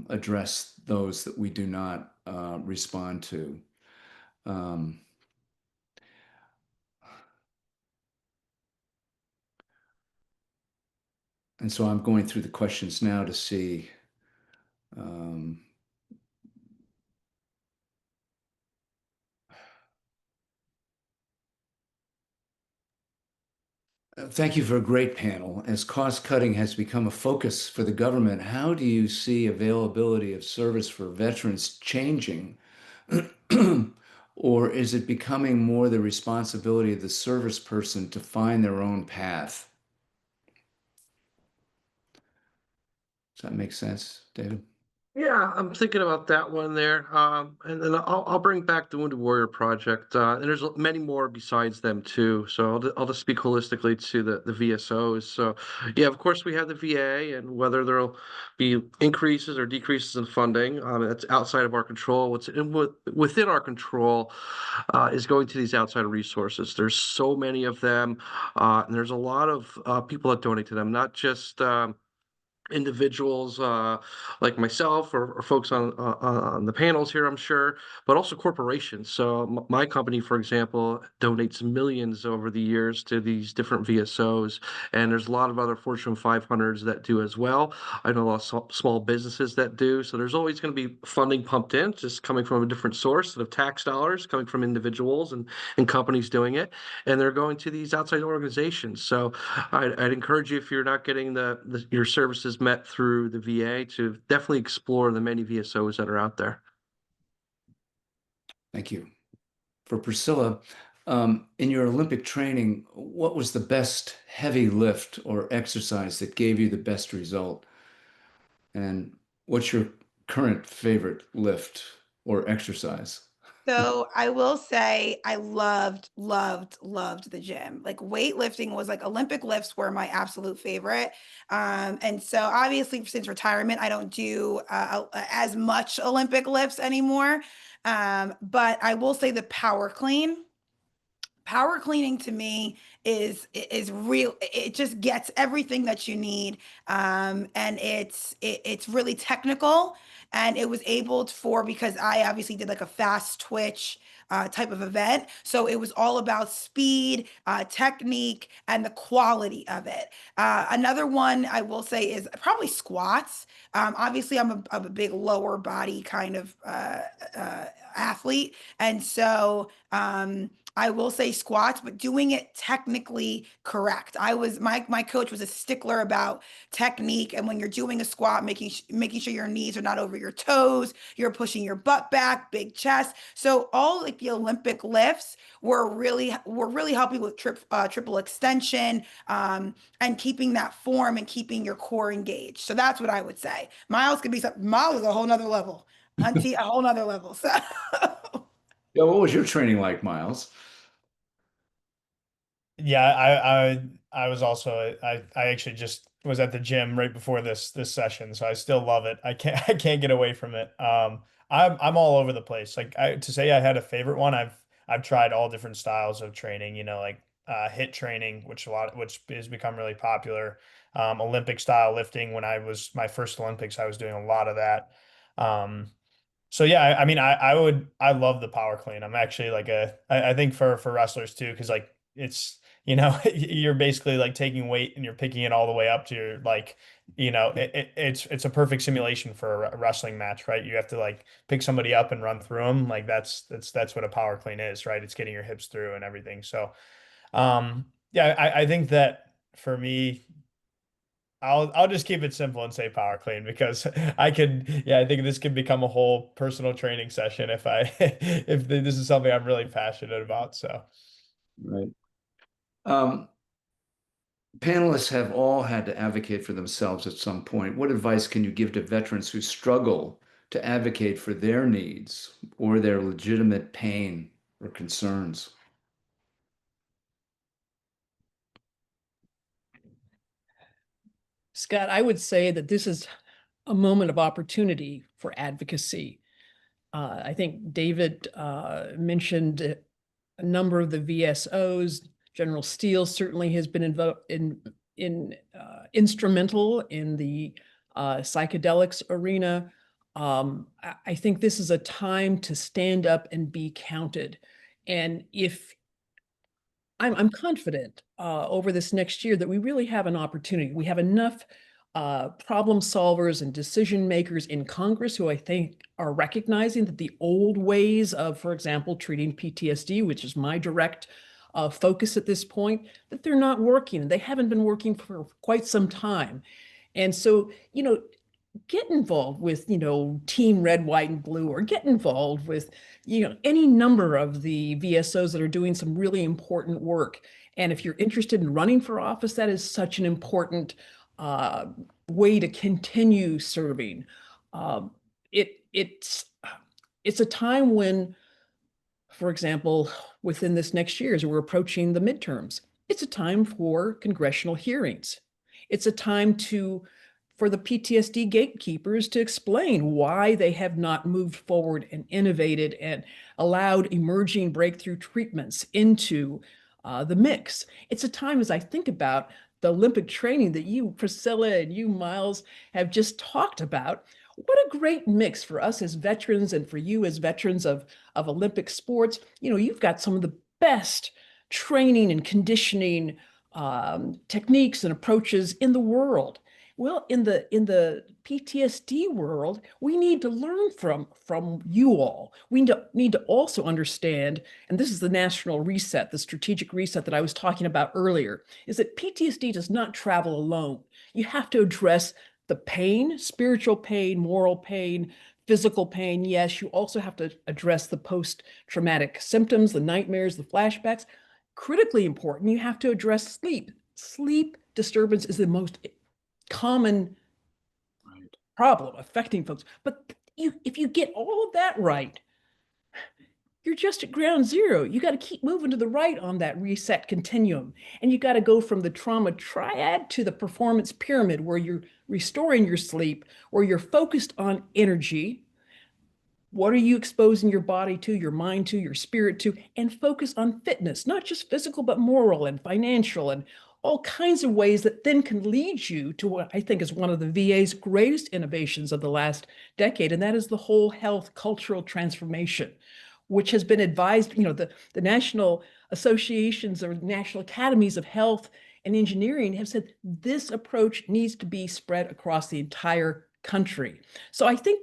address those that we do not respond to. And so I'm going through the questions now to see. Thank you for a great panel. As cost cutting has become a focus for the government, how do you see availability of service for veterans changing? Or is it becoming more the responsibility of the service person to find their own path? Does that make sense, David? Yeah, I'm thinking about that one there. And then I'll bring back the Wounded Warrior Project. And there's many more besides them too. So I'll just speak holistically to the VSOs. So yeah, of course we have the VA, and whether there'll be increases or decreases in funding, that's outside of our control. Within our control is going to these outside resources. There's so many of them, and there's a lot of people that donate to them, not just individuals like myself, or folks on the panels here, I'm sure, but also corporations. So my company, for example, donates millions over the years to these different VSOs, and there's a lot of other Fortune 500s that do as well. I know a lot of small businesses that do. So there's always going to be funding pumped in, just coming from a different source of tax dollars, coming from individuals and companies doing it, and they're going to these outside organizations. So I'd encourage you, if you're not getting your services met through the VA, to definitely explore the many VSOs that are out there. Thank you. For Priscilla, in your Olympic training, what was the best heavy lift or exercise that gave you the best result? And what's your current favorite lift or exercise? So I will say I loved the gym. Like weightlifting was like Olympic lifts were my absolute favorite. And so obviously since retirement, I don't do as much Olympic lifts anymore. But I will say the power cleaning to me is real. It just gets everything that you need, and it's really technical, and it was able for, because I obviously did like a fast twitch type of event, so it was all about speed, technique, and the quality of it. Another one I will say is probably squats. Obviously I'm a big lower body kind of athlete, and so I will say squats, but doing it technically correct. My coach was a stickler about technique, and when you're doing a squat, making sure your knees are not over your toes, you're pushing your butt back, big chest. So all like the Olympic lifts were really helping with triple extension, and keeping that form and keeping your core engaged. So that's what I would say. Miles is a whole nother level. Auntie, a whole nother level. So Yeah, what was your training like, Miles? Yeah, I was also I actually just was at the gym right before this session, so I still love it. I can't get away from it. I'm all over the place. Like to say I had a favorite one, I've tried all different styles of training, like HIIT training, which has become really popular. Olympic style lifting. When I was my first Olympics, I was doing a lot of that. Um, so yeah, I mean, I love the power clean. I'm actually like I think for wrestlers too, because like it's you're basically like taking weight and you're picking it all the way up to your like it's a perfect simulation for a wrestling match, right? You have to like pick somebody up and run through them. Like that's what a power clean is, right? It's getting your hips through and everything. So yeah, I think that for me, I'll just keep it simple and say power clean because I think this could become a whole personal training session if this is something I'm really passionate about. So Right. Um, Panelists have all had to advocate for themselves at some point. What advice can you give to veterans who struggle to advocate for their needs or their legitimate pain or concerns? Scott, I would say that this is a moment of opportunity for advocacy. I think David mentioned a number of the VSOs. General Steele certainly has been instrumental in the psychedelics arena. I think this is a time to stand up and be counted. And if I'm confident over this next year that we really have an opportunity. We have enough problem solvers and decision makers in Congress who I think are recognizing that the old ways of, for example, treating PTSD, which is my direct focus at this point, that they're not working. They haven't been working for quite some time. And so, get involved with, Team Red, White, and Blue, or get involved with, any number of the VSOs that are doing some really important work. And if you're interested in running for office, that is such an important way to continue serving. Um, it's a time when, for example, within this next year, as we're approaching the midterms, it's a time for congressional hearings. It's a time for the PTSD gatekeepers to explain why they have not moved forward and innovated and allowed emerging breakthrough treatments into the mix. It's a time, as I think about the Olympic training that you, Priscilla, and you, Miles, have just talked about. What a great mix for us as veterans and for you as veterans of Olympic sports. You've got some of the best training and conditioning techniques and approaches in the world. Well, in the PTSD world, we need to learn from you all. We need to also understand, and this is the national reset, the strategic reset that I was talking about earlier, is that PTSD does not travel alone. You have to address the pain, spiritual pain, moral pain, physical pain. Yes, you also have to address the post-traumatic symptoms, the nightmares, the flashbacks. Critically important, you have to address sleep. Sleep disturbance is the most common problem affecting folks. But if you get all of that right, you're just at ground zero. You got to keep moving to the right on that reset continuum. And you got to go from the trauma triad to the performance pyramid, where you're restoring your sleep, where you're focused on energy. What are you exposing your body to, your mind to, your spirit to, and focus on fitness, not just physical, but moral and financial and all kinds of ways that then can lead you to what I think is one of the VA's greatest innovations of the last decade, and that is the whole health cultural transformation, which has been advised, the national associations or national academies of health and engineering have said this approach needs to be spread across the entire country. So I think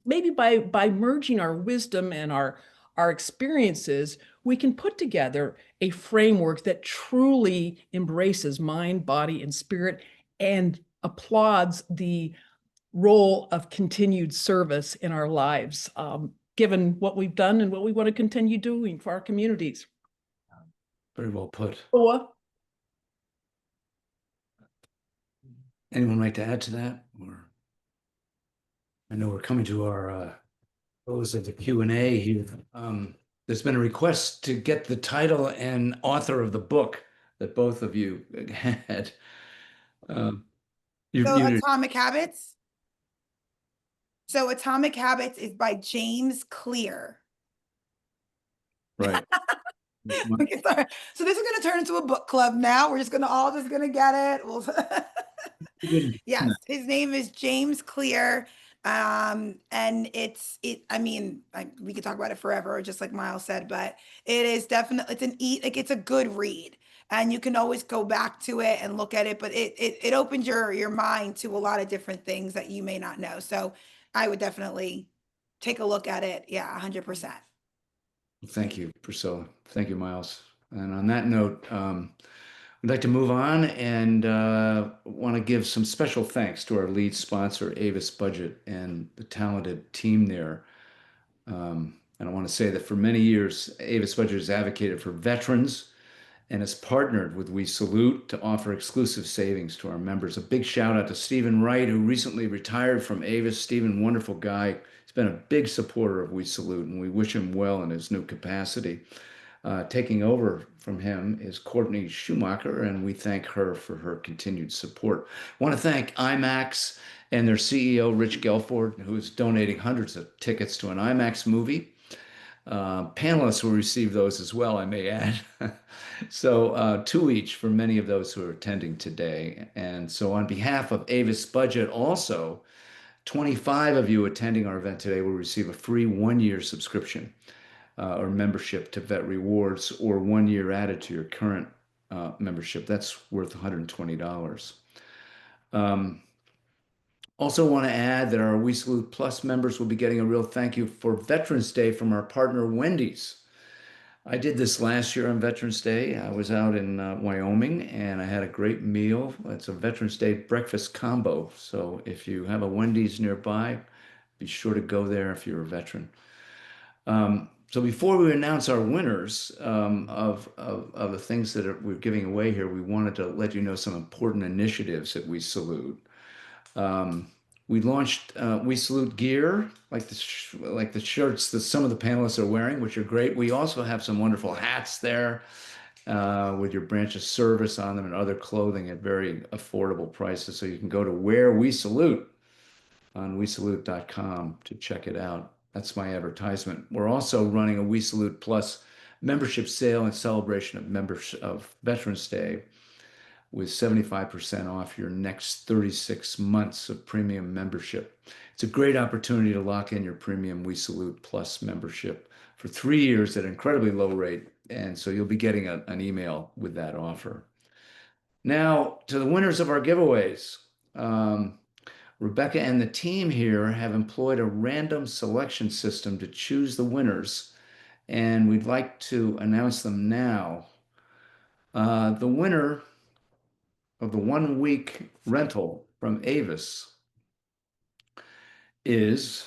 maybe by merging our wisdom and our experiences, we can put together a framework that truly embraces mind, body, and spirit and applauds the role of continued service in our lives, given what we've done and what we want to continue doing for our communities. Very well put. Noah? Anyone like to add to that? Or I know we're coming to our close of the Q&A here. There's been a request to get the title and author of the book that both of you had. Atomic Habits. So Atomic Habits is by James Clear. Right. Okay, sorry. So this is going to turn into a book club now. We're just going to all just going to get it. Yes, his name is James Clear. And I mean, we could talk about it forever, just like Miles said, but it is definitely, it's a good read, and you can always go back to it and look at it, but it opens your mind to a lot of different things that you may not know. So I would definitely take a look at it. Yeah, 100%. Thank you, Priscilla. Thank you, Miles. And on that note, we'd like to move on and want to give some special thanks to our lead sponsor, Avis Budget, and the talented team there. And I want to say that for many years, Avis Budget has advocated for veterans and has partnered with WeSalute to offer exclusive savings to our members. A big shout out to Stephen Wright, who recently retired from Avis. Stephen, wonderful guy. He's been a big supporter of WeSalute, and we wish him well in his new capacity. Taking over from him is Courtney Schumacher, and we thank her for her continued support. I want to thank IMAX and their CEO, Rich Gelford, who is donating hundreds of tickets to an IMAX movie. Panelists will receive those as well, I may add. So 2 each for many of those who are attending today. And so on behalf of Avis Budget, also 25 of you attending our event today will receive a free 1-year subscription or membership to Vet Rewards, or 1 year added to your current membership. That's worth $120. Also want to add that our WeSalute Plus members will be getting a real thank you for Veterans Day from our partner, Wendy's. I did this last year on Veterans Day. I was out in Wyoming, and I had a great meal. It's a Veterans Day breakfast combo. So if you have a Wendy's nearby, be sure to go there if you're a veteran. So before we announce our winners of the things that we're giving away here, we wanted to let you know some important initiatives that WeSalute. We launched WeSalute gear, like the shirts that some of the panelists are wearing, which are great. We also have some wonderful hats there with your branch of service on them, and other clothing at very affordable prices. So you can go to Wear We Salute on WeSalute.com to check it out. That's my advertisement. We're also running a WeSalute Plus membership sale in celebration of Veterans Day, with 75% off your next 36 months of premium membership. It's a great opportunity to lock in your premium WeSalute Plus membership for 3 years at an incredibly low rate. And so you'll be getting an email with that offer. Now, to the winners of our giveaways. Rebecca and the team here have employed a random selection system to choose the winners, and we'd like to announce them now. The winner of the 1-week rental from Avis is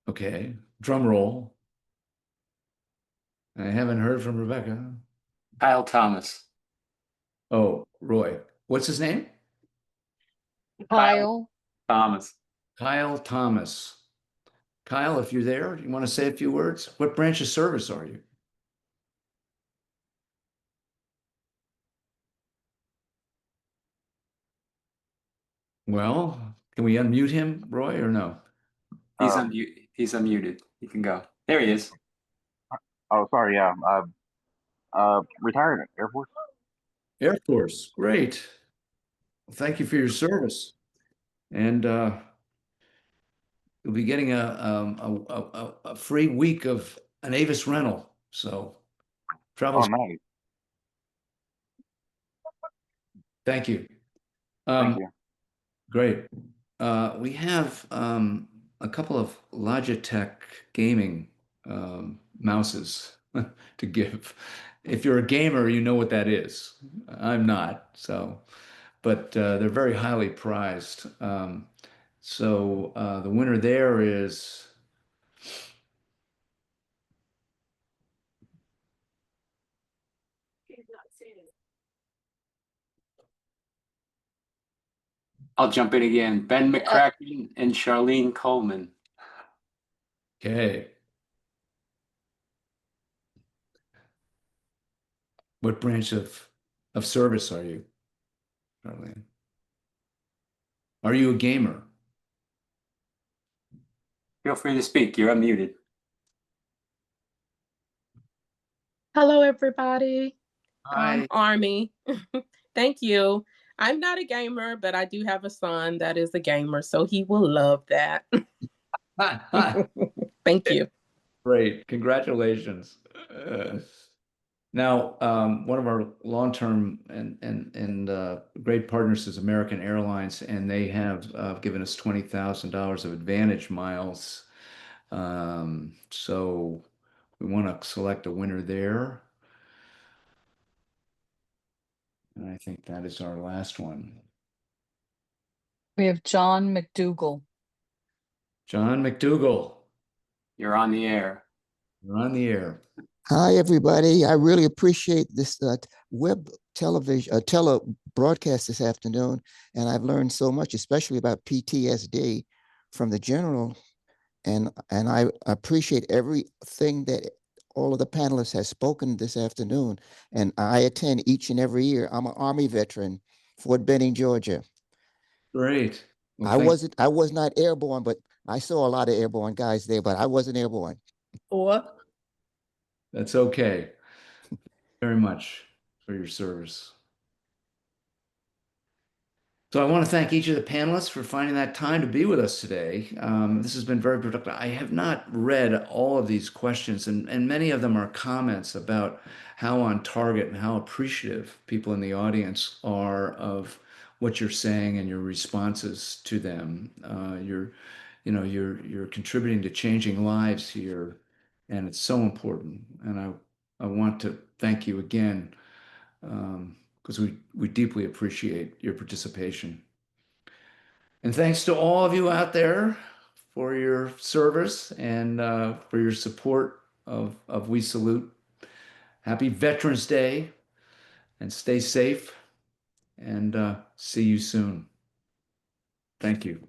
okay, drum roll. I haven't heard from Rebecca. Kyle Thomas. Oh, Roy. What's his name? Kyle. Thomas. Kyle Thomas. Kyle, if you're there, you want to say a few words? What branch of service are you? Well, can we unmute him, Roy, or no? He's unmuted. You can go. There he is. Oh, sorry. Yeah. Retirement, Air Force. Air Force. Great. Well, thank you for your service. And you'll be getting a free week of an Avis rental. So travel. Oh, nice. Thank you. Thank you. Great. We have a couple of Logitech gaming mouses to give. If you're a gamer, you know what that is. I'm not, so, but they're very highly prized. The winner there is I'll jump in again. Ben McCracken and Charlene Coleman. okay. What branch of service are you, Charlene? Are you a gamer? Feel free to speak. You're unmuted. Hello, everybody. Hi. Army. Thank you. I'm not a gamer, but I do have a son that is a gamer, so he will love that. Thank you. Great. Congratulations. Now, one of our long-term and great partners is American Airlines, and they have given us $20,000 of Advantage miles. So we want to select a winner there. And I think that is our last one. We have John McDougall. John McDougall, You're on the air. you're on the air. Hi, everybody. I really appreciate this web television tele broadcast this afternoon, and I've learned so much, especially about PTSD from the general. And I appreciate everything that all of the panelists have spoken this afternoon. And I attend each and every year. I'm an Army veteran, Fort Benning, Georgia. Great. Well, I was not airborne, but I saw a lot of airborne guys there, but I wasn't airborne. Or that's okay. Very much for your service. So I want to thank each of the panelists for finding that time to be with us today. This has been very productive. I have not read all of these questions, and many of them are comments about how on target and how appreciative people in the audience are of what you're saying and your responses to them. You're contributing to changing lives here, and it's so important. And I want to thank you again, because we deeply appreciate your participation. And thanks to all of you out there for your service and for your support of WeSalute. Happy Veterans Day, and stay safe, and see you soon. Thank you.